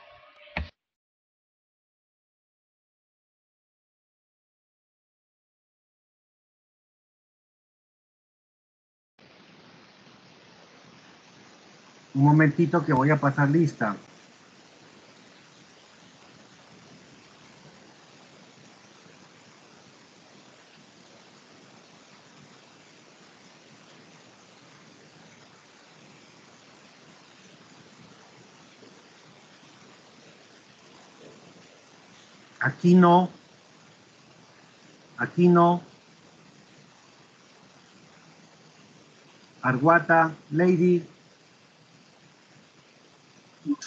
Un momentito que voy a pasar lista. Aquí no. Aquí no. Arguata, Lady.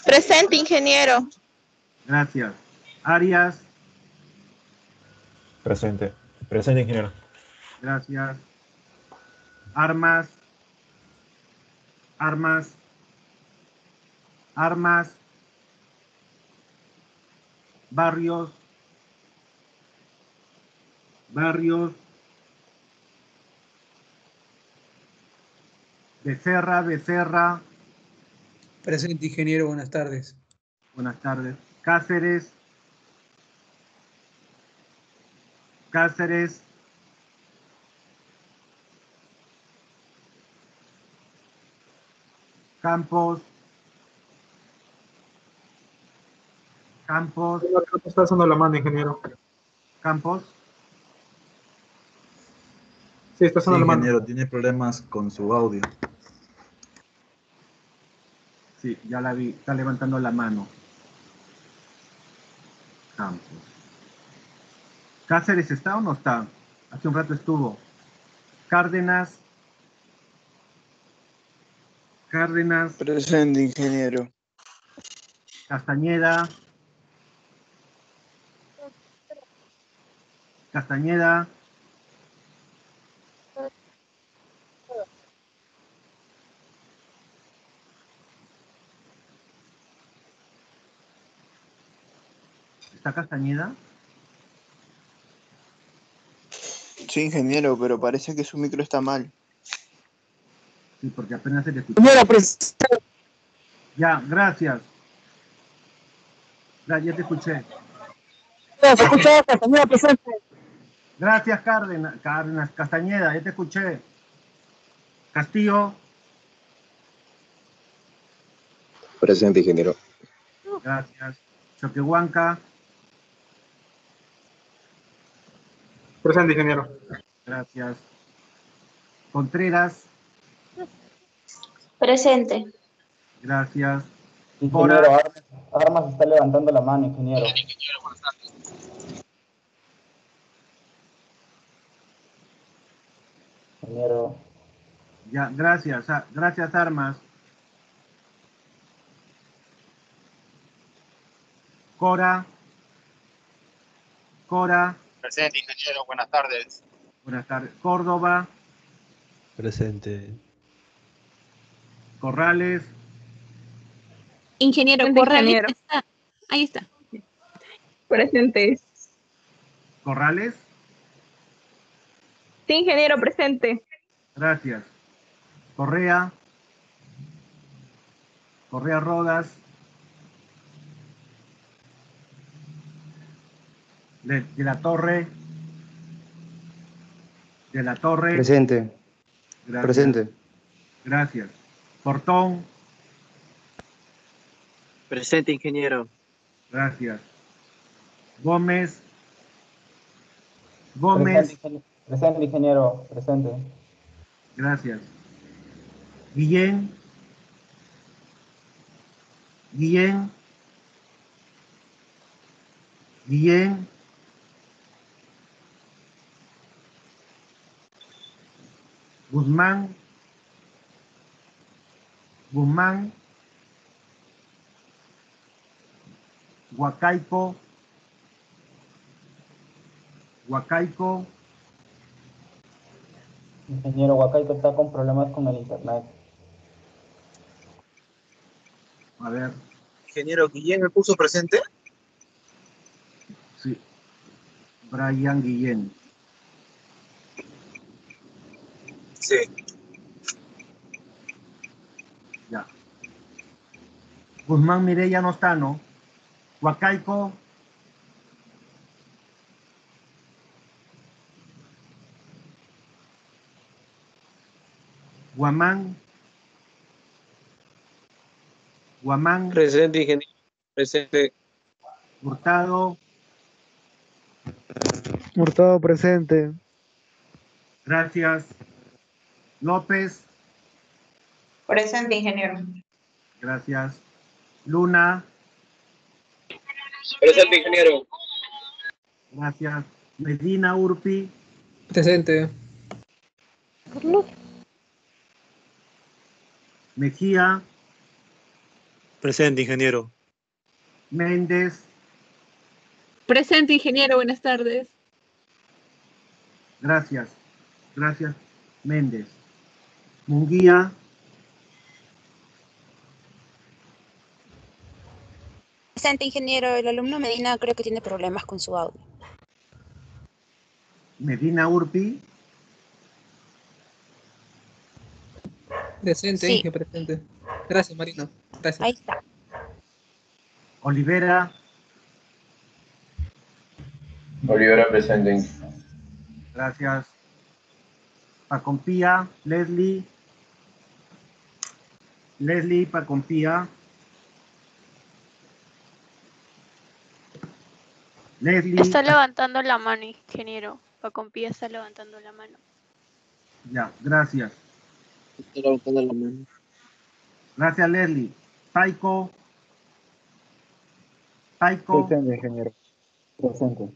Presente, ingeniero. Gracias. Arias. Presente. Presente, ingeniero. Gracias. Armas. Armas. Armas. Barrios. Barrios. Becerra, Becerra. Presente, ingeniero, buenas tardes. Buenas tardes. Cáceres. Cáceres. Campos. Campos. Está alzando la mano, ingeniero. Campos. Sí, está alzando la mano. Ingeniero, tiene problemas con su audio. Sí, ya la vi. Está levantando la mano. Campos. ¿Cáceres está o no está? Hace un rato estuvo. Cárdenas. Cárdenas. Presente, ingeniero. Castañeda. Castañeda. ¿Está Castañeda? Sí, ingeniero, pero parece que su micro está mal. Sí, porque apenas se le escuchó. Ya, gracias. Ya te escuché. Se escucha Castañeda presente. Gracias, Cárdenas. Castañeda, ya te escuché. Castillo. Presente, ingeniero. Gracias. Choquehuanca. Presente, ingeniero. Gracias. Contreras. Presente. Gracias. Ingeniero, Armas está levantando la mano, ingeniero. Ingeniero. Ya, gracias. Gracias, Armas. Cora. Presente, ingeniero. Buenas tardes. Buenas tardes. Córdoba. Presente. Corrales. Ingeniero Presente, Corrales ingeniero. está. Ahí está. Presente. Corrales. Sí, ingeniero, presente. Gracias. Correa. Correa Rodas. De la Torre. De la Torre. Presente. Gracias. Presente. Gracias. Portón. Presente, ingeniero. Gracias. Gómez. Gómez. Presente, ingeniero. Presente. Gracias. Guillén. Guillén. Guillén. Guzmán. Guzmán. Huacaico. Huacaico. Ingeniero, Huacaico está con problemas con el internet. A ver. Ingeniero, ¿Guillén me puso presente? Sí. Brian Guillén. Sí. Ya. Guzmán Mireya no está, ¿no? Huacaico. Guamán. Guamán. Presente, ingeniero. Presente. Hurtado. Hurtado presente. Gracias. López. Presente, ingeniero. Gracias. Luna. Presente, ingeniero. Gracias. Medina Urpi. Presente. Mejía. Presente, ingeniero. Méndez. Presente, ingeniero. Buenas tardes. Gracias. Gracias. Méndez. Munguía. Presente, ingeniero. El alumno Medina creo que tiene problemas con su audio. Medina Urpi. Presente, Sí. Inge, presente. Gracias, Marino. Gracias. Ahí está. Olivera. Olivera presente. Gracias. Pacompía. Leslie. Leslie Pacompía. Leslie. Está levantando la mano, ingeniero. Pacompía está levantando la mano. Ya, gracias. Está levantando la mano. Gracias, Leslie. Taiko. Taiko. Presente, ingeniero. Presente.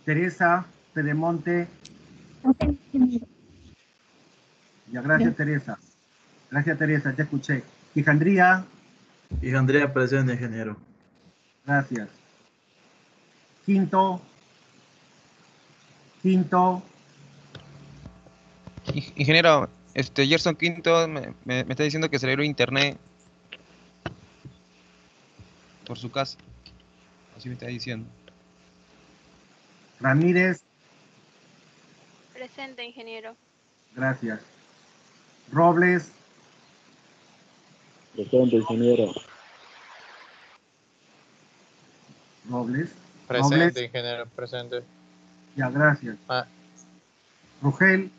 Teresa Pedemonte. Ya, gracias, Teresa. Gracias, Teresa, te escuché. Hijandría. Hijandría presente, ingeniero. Gracias. Quinto. Quinto. Ingeniero, Gerson Quinto me está diciendo que se le dio internet por su casa. Así me está diciendo. Ramírez. Presente, ingeniero. Gracias. Robles. Presente, ingeniero. Presente, Robles. ingeniero, presente. Ya, gracias. Ah. Rugel.